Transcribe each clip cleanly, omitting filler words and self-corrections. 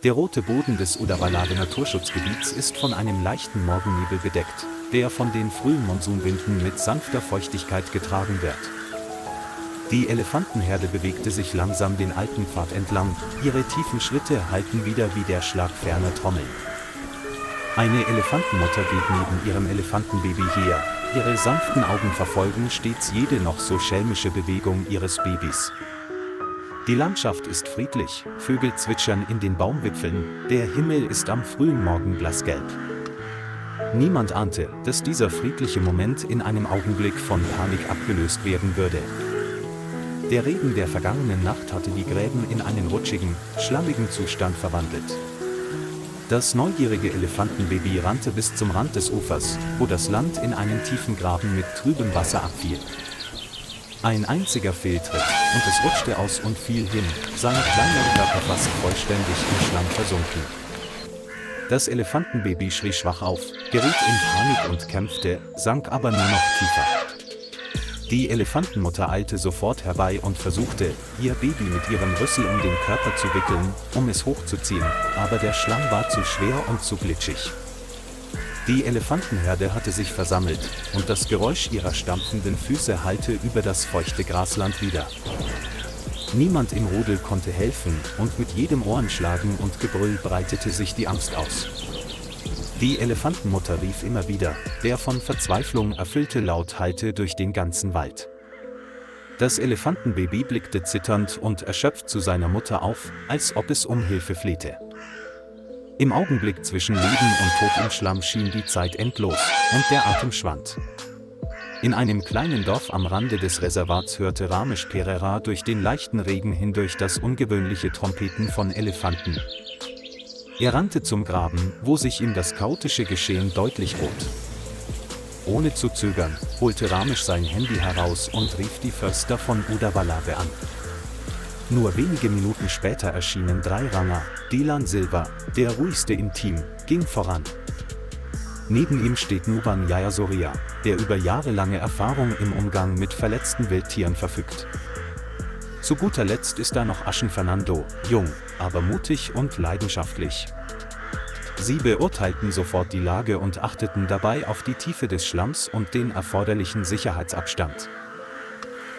Der rote Boden des Udawalawe Naturschutzgebiets ist von einem leichten Morgennebel bedeckt, der von den frühen Monsunwinden mit sanfter Feuchtigkeit getragen wird. Die Elefantenherde bewegte sich langsam den alten Pfad entlang, ihre tiefen Schritte hallten wieder wie der Schlag ferner Trommeln. Eine Elefantenmutter geht neben ihrem Elefantenbaby her, ihre sanften Augen verfolgen stets jede noch so schelmische Bewegung ihres Babys. Die Landschaft ist friedlich, Vögel zwitschern in den Baumwipfeln, der Himmel ist am frühen Morgen blassgelb. Niemand ahnte, dass dieser friedliche Moment in einem Augenblick von Panik abgelöst werden würde. Der Regen der vergangenen Nacht hatte die Gräben in einen rutschigen, schlammigen Zustand verwandelt. Das neugierige Elefantenbaby rannte bis zum Rand des Ufers, wo das Land in einen tiefen Graben mit trübem Wasser abfiel. Ein einziger Fehltritt, und es rutschte aus und fiel hin, sein kleiner Körper fast vollständig im Schlamm versunken. Das Elefantenbaby schrie schwach auf, geriet in Panik und kämpfte, sank aber nur noch tiefer. Die Elefantenmutter eilte sofort herbei und versuchte, ihr Baby mit ihrem Rüssel um den Körper zu wickeln, um es hochzuziehen, aber der Schlamm war zu schwer und zu glitschig. Die Elefantenherde hatte sich versammelt, und das Geräusch ihrer stampfenden Füße hallte über das feuchte Grasland wieder. Niemand im Rudel konnte helfen, und mit jedem Ohrenschlagen und Gebrüll breitete sich die Angst aus. Die Elefantenmutter rief immer wieder, der von Verzweiflung erfüllte Laut hallte durch den ganzen Wald. Das Elefantenbaby blickte zitternd und erschöpft zu seiner Mutter auf, als ob es um Hilfe flehte. Im Augenblick zwischen Leben und Tod im Schlamm schien die Zeit endlos, und der Atem schwand. In einem kleinen Dorf am Rande des Reservats hörte Ramesh Perera durch den leichten Regen hindurch das ungewöhnliche Trompeten von Elefanten. Er rannte zum Graben, wo sich ihm das chaotische Geschehen deutlich bot. Ohne zu zögern, holte Ramesh sein Handy heraus und rief die Förster von Udawalawe an. Nur wenige Minuten später erschienen 3 Ranger, Dilan Silva, der ruhigste im Team, ging voran. Neben ihm steht Nuban Jayasurya, der über jahrelange Erfahrung im Umgang mit verletzten Wildtieren verfügt. Zu guter Letzt ist da noch Aschen Fernando, jung, aber mutig und leidenschaftlich. Sie beurteilten sofort die Lage und achteten dabei auf die Tiefe des Schlamms und den erforderlichen Sicherheitsabstand.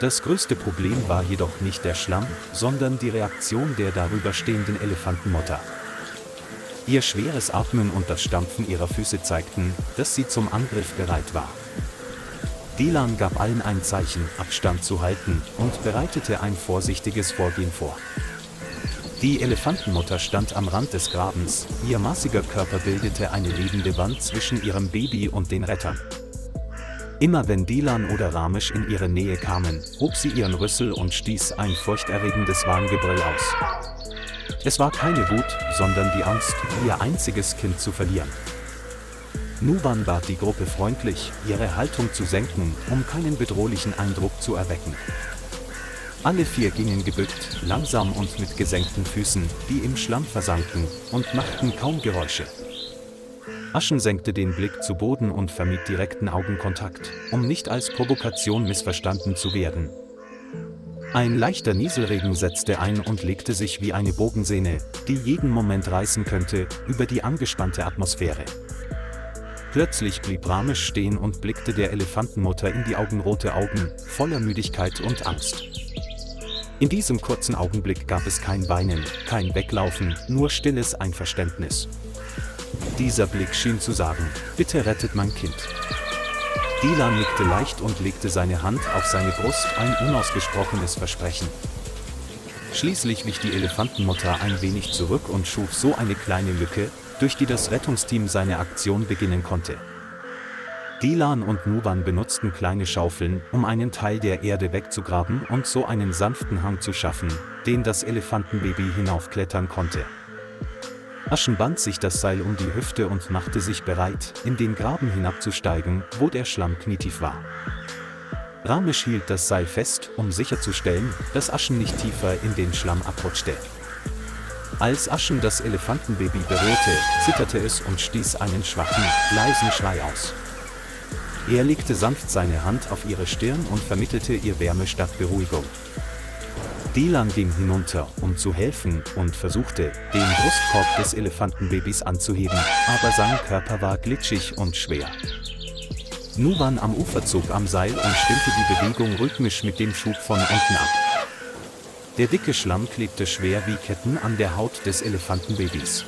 Das größte Problem war jedoch nicht der Schlamm, sondern die Reaktion der darüber stehenden Elefantenmutter. Ihr schweres Atmen und das Stampfen ihrer Füße zeigten, dass sie zum Angriff bereit war. Dilan gab allen ein Zeichen, Abstand zu halten, und bereitete ein vorsichtiges Vorgehen vor. Die Elefantenmutter stand am Rand des Grabens, ihr massiger Körper bildete eine lebende Wand zwischen ihrem Baby und den Rettern. Immer wenn Dilan oder Ramesh in ihre Nähe kamen, hob sie ihren Rüssel und stieß ein furchterregendes Warngebrüll aus. Es war keine Wut, sondern die Angst, ihr einziges Kind zu verlieren. Nuban bat die Gruppe freundlich, ihre Haltung zu senken, um keinen bedrohlichen Eindruck zu erwecken. Alle 4 gingen gebückt, langsam und mit gesenkten Füßen, die im Schlamm versanken, und machten kaum Geräusche. Aschen senkte den Blick zu Boden und vermied direkten Augenkontakt, um nicht als Provokation missverstanden zu werden. Ein leichter Nieselregen setzte ein und legte sich wie eine Bogensehne, die jeden Moment reißen könnte, über die angespannte Atmosphäre. Plötzlich blieb Ramesh stehen und blickte der Elefantenmutter in die augenrote Augen, voller Müdigkeit und Angst. In diesem kurzen Augenblick gab es kein Weinen, kein Weglaufen, nur stilles Einverständnis. Dieser Blick schien zu sagen, bitte rettet mein Kind. Dilan nickte leicht und legte seine Hand auf seine Brust, ein unausgesprochenes Versprechen. Schließlich wich die Elefantenmutter ein wenig zurück und schuf so eine kleine Lücke, durch die das Rettungsteam seine Aktion beginnen konnte. Dilan und Nuban benutzten kleine Schaufeln, um einen Teil der Erde wegzugraben und so einen sanften Hang zu schaffen, den das Elefantenbaby hinaufklettern konnte. Aschen band sich das Seil um die Hüfte und machte sich bereit, in den Graben hinabzusteigen, wo der Schlamm knietief war. Ramesh hielt das Seil fest, um sicherzustellen, dass Aschen nicht tiefer in den Schlamm abrutschte. Als Aschen das Elefantenbaby berührte, zitterte es und stieß einen schwachen, leisen Schrei aus. Er legte sanft seine Hand auf ihre Stirn und vermittelte ihr Wärme statt Beruhigung. Dylan ging hinunter, um zu helfen, und versuchte, den Brustkorb des Elefantenbabys anzuheben, aber sein Körper war glitschig und schwer. Nuwan am Ufer zog am Seil und stimmte die Bewegung rhythmisch mit dem Schub von unten ab. Der dicke Schlamm klebte schwer wie Ketten an der Haut des Elefantenbabys.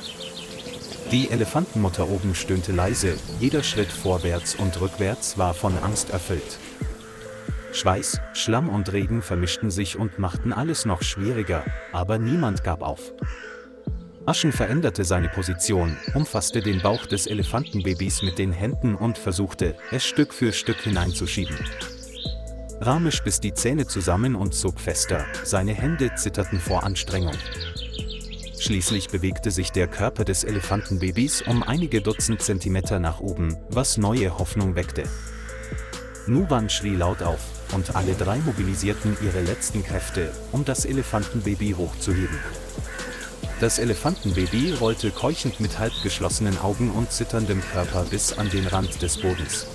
Die Elefantenmutter oben stöhnte leise, jeder Schritt vorwärts und rückwärts war von Angst erfüllt. Schweiß, Schlamm und Regen vermischten sich und machten alles noch schwieriger, aber niemand gab auf. Aschen veränderte seine Position, umfasste den Bauch des Elefantenbabys mit den Händen und versuchte, es Stück für Stück hineinzuschieben. Ramesh biss die Zähne zusammen und zog fester, seine Hände zitterten vor Anstrengung. Schließlich bewegte sich der Körper des Elefantenbabys um einige Dutzend Zentimeter nach oben, was neue Hoffnung weckte. Nuwan schrie laut auf, und alle drei mobilisierten ihre letzten Kräfte, um das Elefantenbaby hochzuheben. Das Elefantenbaby rollte keuchend mit halb geschlossenen Augen und zitterndem Körper bis an den Rand des Bodens.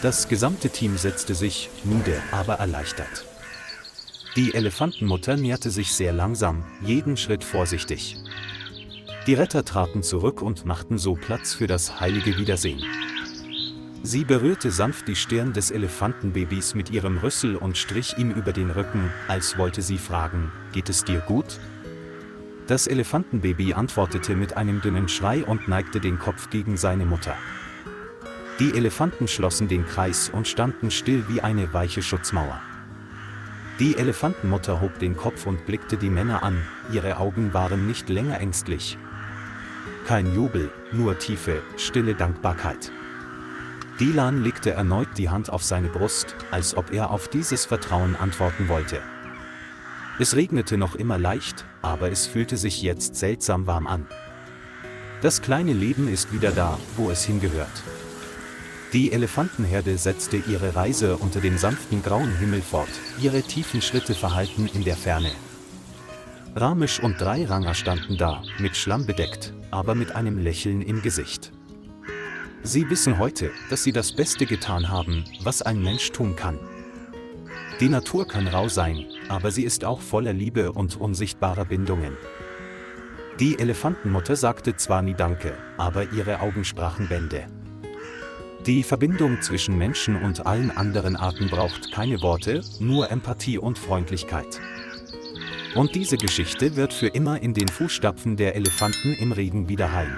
Das gesamte Team setzte sich, müde, aber erleichtert. Die Elefantenmutter näherte sich sehr langsam, jeden Schritt vorsichtig. Die Retter traten zurück und machten so Platz für das heilige Wiedersehen. Sie berührte sanft die Stirn des Elefantenbabys mit ihrem Rüssel und strich ihm über den Rücken, als wollte sie fragen: Geht es dir gut? Das Elefantenbaby antwortete mit einem dünnen Schrei und neigte den Kopf gegen seine Mutter. Die Elefanten schlossen den Kreis und standen still wie eine weiche Schutzmauer. Die Elefantenmutter hob den Kopf und blickte die Männer an, ihre Augen waren nicht länger ängstlich. Kein Jubel, nur tiefe, stille Dankbarkeit. Dylan legte erneut die Hand auf seine Brust, als ob er auf dieses Vertrauen antworten wollte. Es regnete noch immer leicht, aber es fühlte sich jetzt seltsam warm an. Das kleine Leben ist wieder da, wo es hingehört. Die Elefantenherde setzte ihre Reise unter dem sanften grauen Himmel fort, ihre tiefen Schritte verhallten in der Ferne. Ramesh und 3 Ranger standen da, mit Schlamm bedeckt, aber mit einem Lächeln im Gesicht. Sie wissen heute, dass sie das Beste getan haben, was ein Mensch tun kann. Die Natur kann rau sein, aber sie ist auch voller Liebe und unsichtbarer Bindungen. Die Elefantenmutter sagte zwar nie Danke, aber ihre Augen sprachen Bände. Die Verbindung zwischen Menschen und allen anderen Arten braucht keine Worte, nur Empathie und Freundlichkeit. Und diese Geschichte wird für immer in den Fußstapfen der Elefanten im Regen widerhallen.